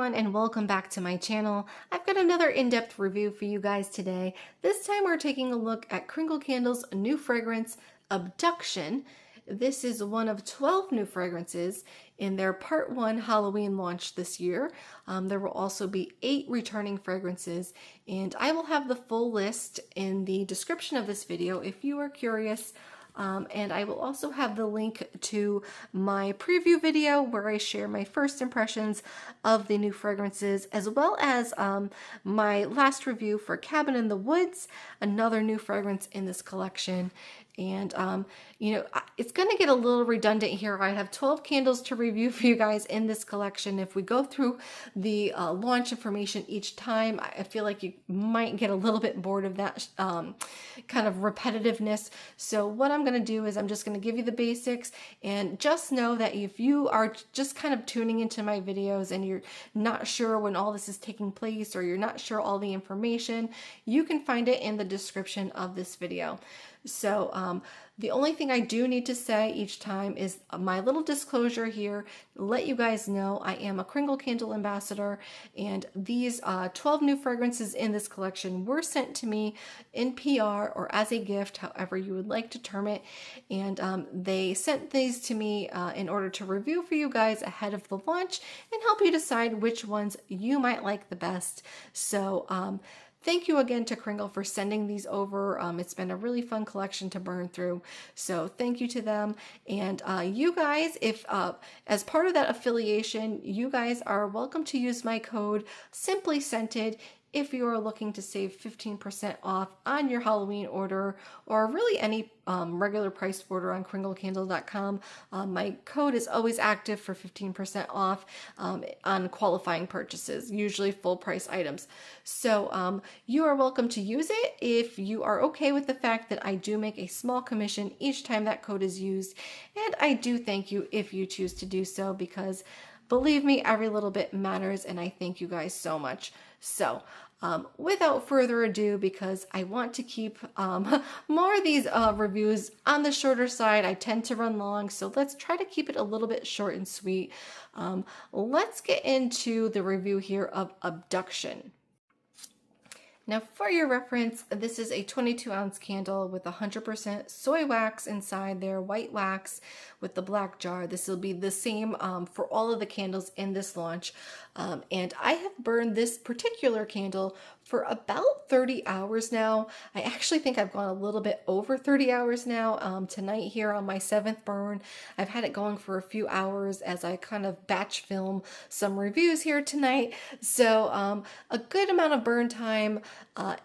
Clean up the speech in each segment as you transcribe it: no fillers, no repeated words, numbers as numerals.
everyone, and welcome back to my channel. I've got another in-depth review for you guys today. This time we're taking a look at Kringle Candle's new fragrance, Abduction. This is one of 12 new fragrances in their Part 1 Halloween launch this year. There will also be 8 returning fragrances, and I will have the full list in the description of this video if you are curious. And I will also have the link to my preview video where I share my first impressions of the new fragrances, as well as my last review for Cabin in the Woods, another new fragrance in this collection. And, it's going to get a little redundant here. I have 12 candles to review for you guys in this collection. If we go through the launch information each time, I feel like you might get a little bit bored of that kind of repetitiveness. So what I'm going to do is I'm just going to give you the basics, and just know that if you are just kind of tuning into my videos and you're not sure when all this is taking place, or you're not sure all the information, you can find it in the description of this video. So the only thing I do need to say each time is my little disclosure here, let you guys know I am a Kringle Candle ambassador, and these 12 new fragrances in this collection were sent to me in PR or as a gift, however you would like to term it. And they sent these to me in order to review for you guys ahead of the launch and help you decide which ones you might like the best. So thank you again to Kringle for sending these over. It's been a really fun collection to burn through. So thank you to them. And you guys, if as part of that affiliation, you guys are welcome to use my code Simply Scented if you are looking to save 15% off on your Halloween order, or really any regular priced order on kringlecandle.com. My code is always active for 15% off on qualifying purchases, usually full price items. So you are welcome to use it if you are okay with the fact that I do make a small commission each time that code is used. And I do thank you if you choose to do so, because believe me, every little bit matters, and I thank you guys so much. So without further ado, because I want to keep more of these reviews on the shorter side, I tend to run long, so let's try to keep it a little bit short and sweet. Let's get into the review here of Abduction. Now, for your reference, this is a 22-ounce candle with 100% soy wax inside there, white wax with the black jar. This will be the same for all of the candles in this launch. And I have burned this particular candle for about 30 hours now. I actually think I've gone a little bit over 30 hours now. Tonight here on my 7th burn, I've had it going for a few hours as I kind of batch film some reviews here tonight. So a good amount of burn time.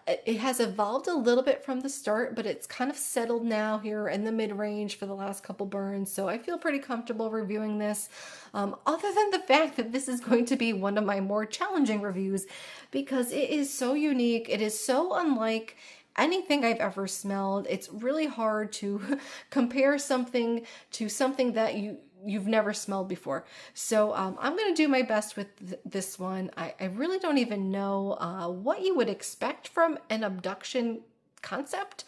It has evolved a little bit from the start, but it's kind of settled now here in the mid-range for the last couple burns. So I feel pretty comfortable reviewing this, other than the fact that this is going to be one of my more challenging reviews because it is so unique. It is so unlike anything I've ever smelled. It's really hard to compare something to something that you've never smelled before. So I'm going to do my best with this one. I really don't even know what you would expect from an Abduction concept.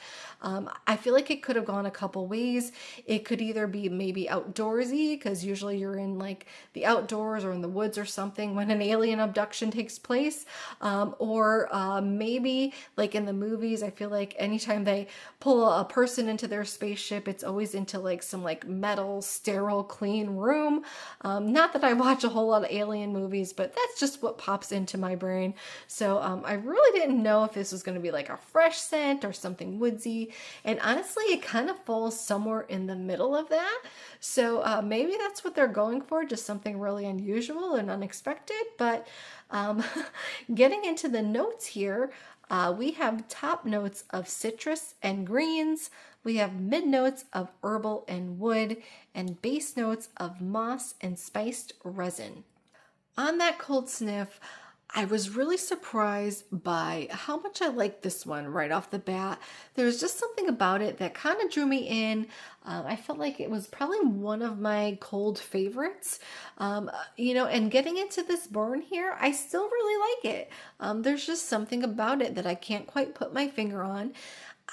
I feel like it could have gone a couple ways. It could either be maybe outdoorsy, because usually you're in like the outdoors or in the woods or something when an alien abduction takes place, or maybe like in the movies, I feel like anytime they pull a person into their spaceship, it's always into like some like metal, sterile, clean room. Not that I watch a whole lot of alien movies, but that's just what pops into my brain. So I really didn't know if this was going to be like a fresh scent or something woodsy. And honestly, it kind of falls somewhere in the middle of that. So maybe that's what they're going for, just something really unusual and unexpected. But getting into the notes here, we have top notes of citrus and greens. We have mid notes of herbal and wood, and base notes of moss and spiced resin. On that cold sniff, I was really surprised by how much I liked this one right off the bat. There was just something about it that kind of drew me in. I felt like it was probably one of my cold favorites. And getting into this burn here, I still really like it. There's just something about it that I can't quite put my finger on.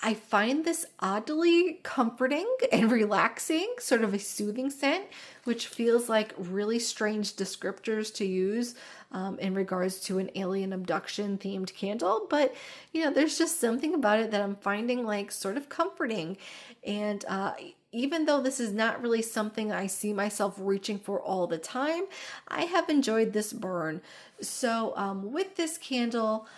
I find this oddly comforting and relaxing, sort of a soothing scent, which feels like really strange descriptors to use in regards to an alien abduction themed candle. But, there's just something about it that I'm finding like sort of comforting. And even though this is not really something I see myself reaching for all the time, I have enjoyed this burn. So with this candle,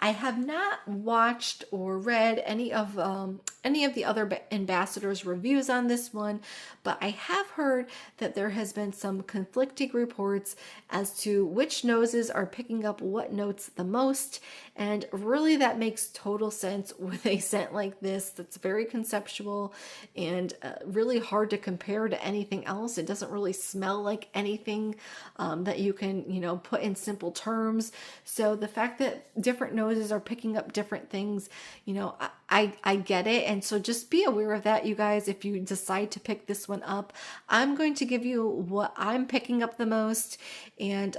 I have not watched or read any of the other ambassadors' reviews on this one, but I have heard that there has been some conflicting reports as to which noses are picking up what notes the most, and really that makes total sense with a scent like this that's very conceptual and really hard to compare to anything else. It doesn't really smell like anything that you can, put in simple terms. So the fact that different noses are picking up different things, I get it. And so just be aware of that, you guys. If you decide to pick this one up, I'm going to give you what I'm picking up the most. And,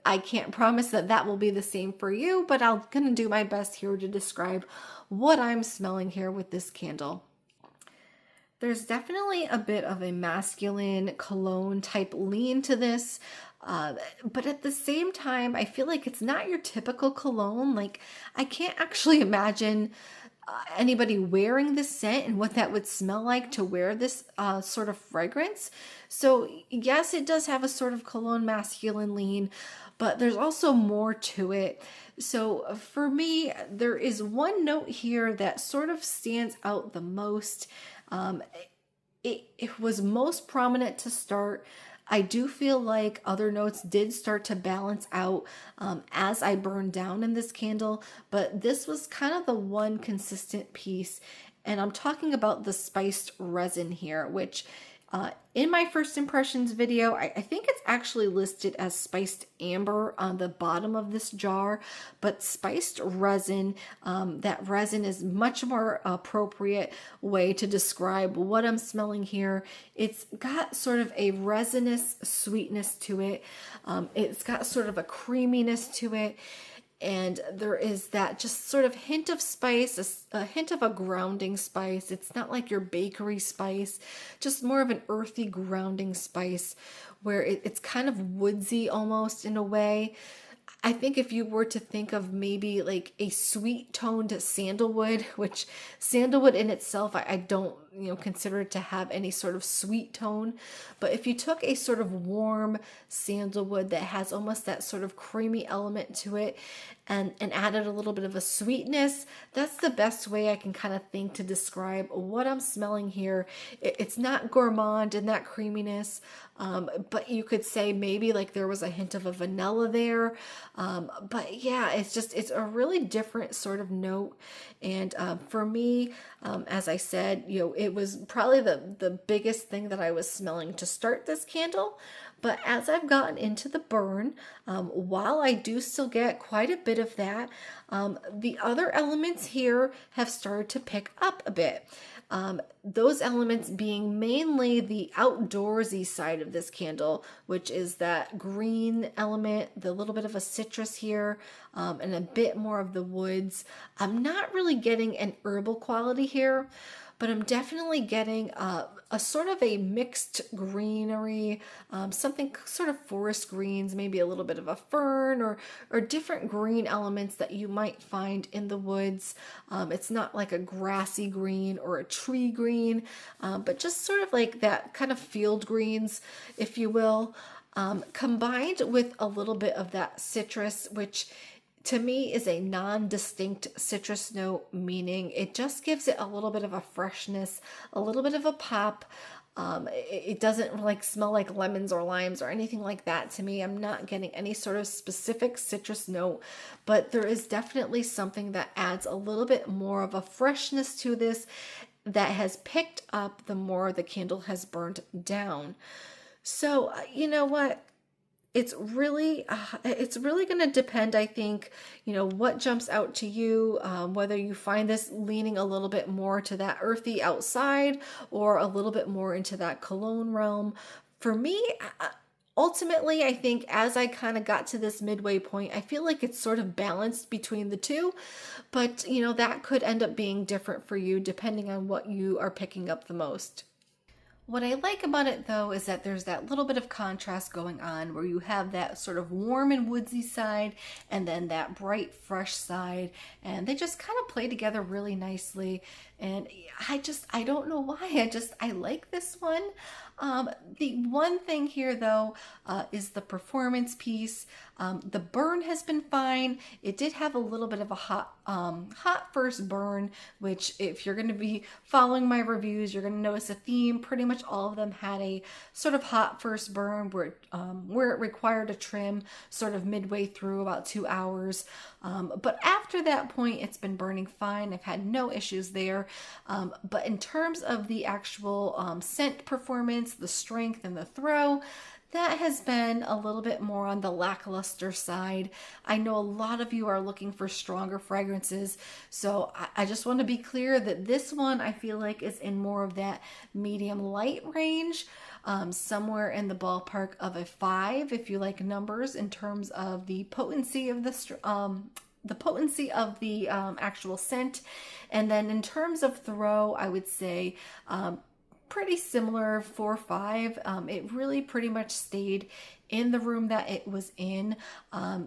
I can't promise that that will be the same for you, but I'm going to do my best here to describe what I'm smelling here with this candle. There's definitely a bit of a masculine cologne type lean to this. But at the same time, I feel like it's not your typical cologne. Like, I can't actually imagine anybody wearing this scent and what that would smell like to wear this sort of fragrance. So yes, it does have a sort of cologne masculine lean, but there's also more to it. So for me, there is one note here that sort of stands out the most. It was most prominent to start. I do feel like other notes did start to balance out as I burned down in this candle, but this was kind of the one consistent piece. And I'm talking about the spiced resin here, which in my first impressions video, I think it's actually listed as spiced amber on the bottom of this jar, but spiced resin, that resin is much more appropriate way to describe what I'm smelling here. It's got sort of a resinous sweetness to it. It's got sort of a creaminess to it. And there is that just sort of hint of spice, a hint of a grounding spice. It's not like your bakery spice, just more of an earthy grounding spice where it's kind of woodsy almost in a way. I think if you were to think of maybe like a sweet toned sandalwood, which sandalwood in itself, I don't, consider it to have any sort of sweet tone. But if you took a sort of warm sandalwood that has almost that sort of creamy element to it and added a little bit of a sweetness, that's the best way I can kind of think to describe what I'm smelling here. It's not gourmand in that creaminess, but you could say maybe like there was a hint of a vanilla there. But yeah, it's a really different sort of note. And for me, as I said, it was probably the biggest thing that I was smelling to start this candle. But as I've gotten into the burn, while I do still get quite a bit of that, the other elements here have started to pick up a bit. Those elements being mainly the outdoorsy side of this candle, which is that green element, the little bit of a citrus here, and a bit more of the woods. I'm not really getting an herbal quality here, but I'm definitely getting a sort of a mixed greenery, something sort of forest greens, maybe a little bit of a fern or different green elements that you might find in the woods. It's not like a grassy green or a tree green, but just sort of like that kind of field greens, if you will, combined with a little bit of that citrus, which to me is a non-distinct citrus note, meaning it just gives it a little bit of a freshness, a little bit of a pop. It doesn't like smell like lemons or limes or anything like that to me. I'm not getting any sort of specific citrus note, but there is definitely something that adds a little bit more of a freshness to this that has picked up the more the candle has burned down. So, you know what? It's really going to depend, I think, what jumps out to you, whether you find this leaning a little bit more to that earthy outside or a little bit more into that cologne realm. For me, Ultimately, I think as I kind of got to this midway point, I feel like it's sort of balanced between the two, but that could end up being different for you depending on what you are picking up the most. What I like about it though is that there's that little bit of contrast going on where you have that sort of warm and woodsy side and then that bright fresh side, and they just kind of play together really nicely. And I don't know why, I like this one. The one thing here though is the performance piece. The burn has been fine. It did have a little bit of a hot first burn, which if you're going to be following my reviews, you're going to notice a theme. Pretty much all of them had a sort of hot first burn where it required a trim sort of midway through, about 2 hours. But after that point, it's been burning fine. I've had no issues there. But in terms of the actual scent performance, the strength and the throw, that has been a little bit more on the lackluster side. I know a lot of you are looking for stronger fragrances, so I just want to be clear that this one I feel like is in more of that medium light range, somewhere in the ballpark of a 5 if you like numbers in terms of the potency of the actual scent. And then in terms of throw, I would say pretty similar, 4 or 5. It really pretty much stayed in the room that it was in.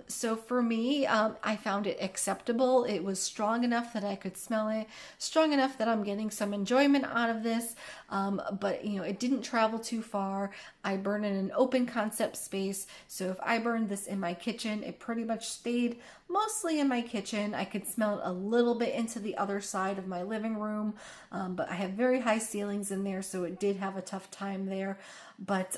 So for me, I found it acceptable. It was strong enough that I could smell it, strong enough that I'm getting some enjoyment out of this. But it didn't travel too far. I burn in an open concept space. So if I burned this in my kitchen, it pretty much stayed mostly in my kitchen. I could smell it a little bit into the other side of my living room. But I have very high ceilings in there, so it did have a tough time there. But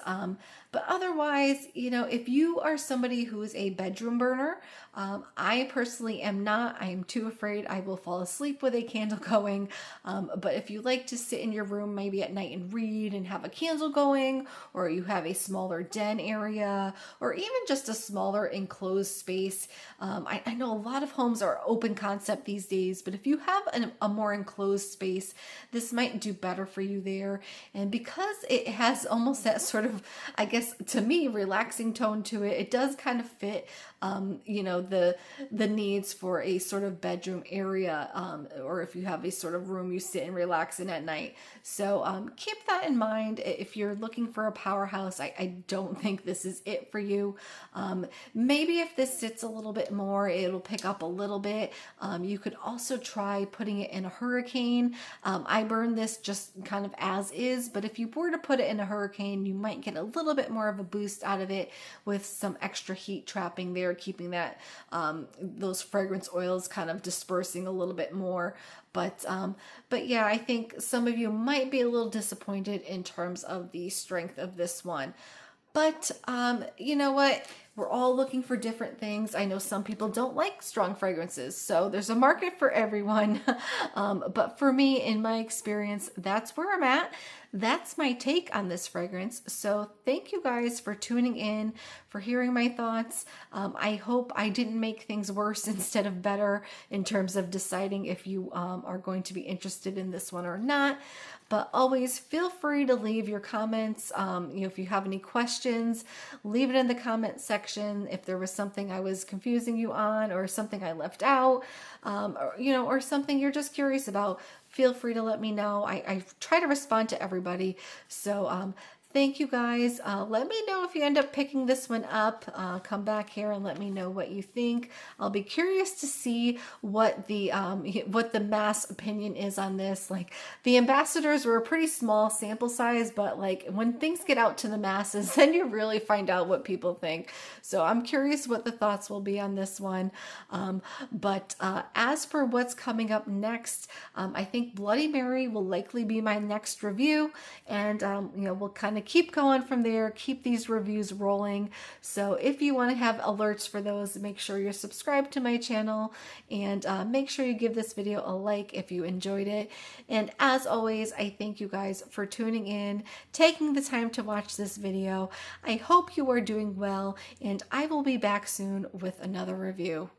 otherwise, if you are somebody who is a bedroom burner, I personally am not. I am too afraid I will fall asleep with a candle going. But if you like to sit in your room maybe at night and read and have a candle going, or you have a smaller den area, or even just a smaller enclosed space, I know a lot of homes are open concept these days, but if you have a more enclosed space, this might do better for you there. And because it has almost that sort of, I guess, to me, relaxing tone to it, it does kind of fit, the needs for a sort of bedroom area, or if you have a sort of room you sit and relax in at night. So keep that in mind. If you're looking for a powerhouse, I don't think this is it for you. Maybe if this sits a little bit more, it'll pick up a little bit. You could also try putting it in a hurricane. I burned this just kind of as is, but if you were to put it in a hurricane, you might get a little bit more of a boost out of it with some extra heat trapping there, keeping that those fragrance oils kind of dispersing a little bit more. But yeah, I think some of you might be a little disappointed in terms of the strength of this one. But you know what? We're all looking for different things. I know some people don't like strong fragrances, so there's a market for everyone. But for me, in my experience, that's where I'm at. That's my take on this fragrance. So thank you guys for tuning in, for hearing my thoughts. I hope I didn't make things worse instead of better in terms of deciding if you are going to be interested in this one or not. But always feel free to leave your comments. If you have any questions, leave it in the comment section. If there was something I was confusing you on, or something I left out, or something you're just curious about, feel free to let me know. I try to respond to everybody. So thank you guys. Let me know if you end up picking this one up. Come back here and let me know what you think. I'll be curious to see what the mass opinion is on this. Like, the ambassadors were a pretty small sample size, but like when things get out to the masses, then you really find out what people think. So I'm curious what the thoughts will be on this one. But as for what's coming up next, I think Bloody Mary will likely be my next review, and we'll kind of keep going from there, keep these reviews rolling. So if you want to have alerts for those, make sure you're subscribed to my channel, and make sure you give this video a like if you enjoyed it. And as always, I thank you guys for tuning in, taking the time to watch this video. I hope you are doing well, and I will be back soon with another review.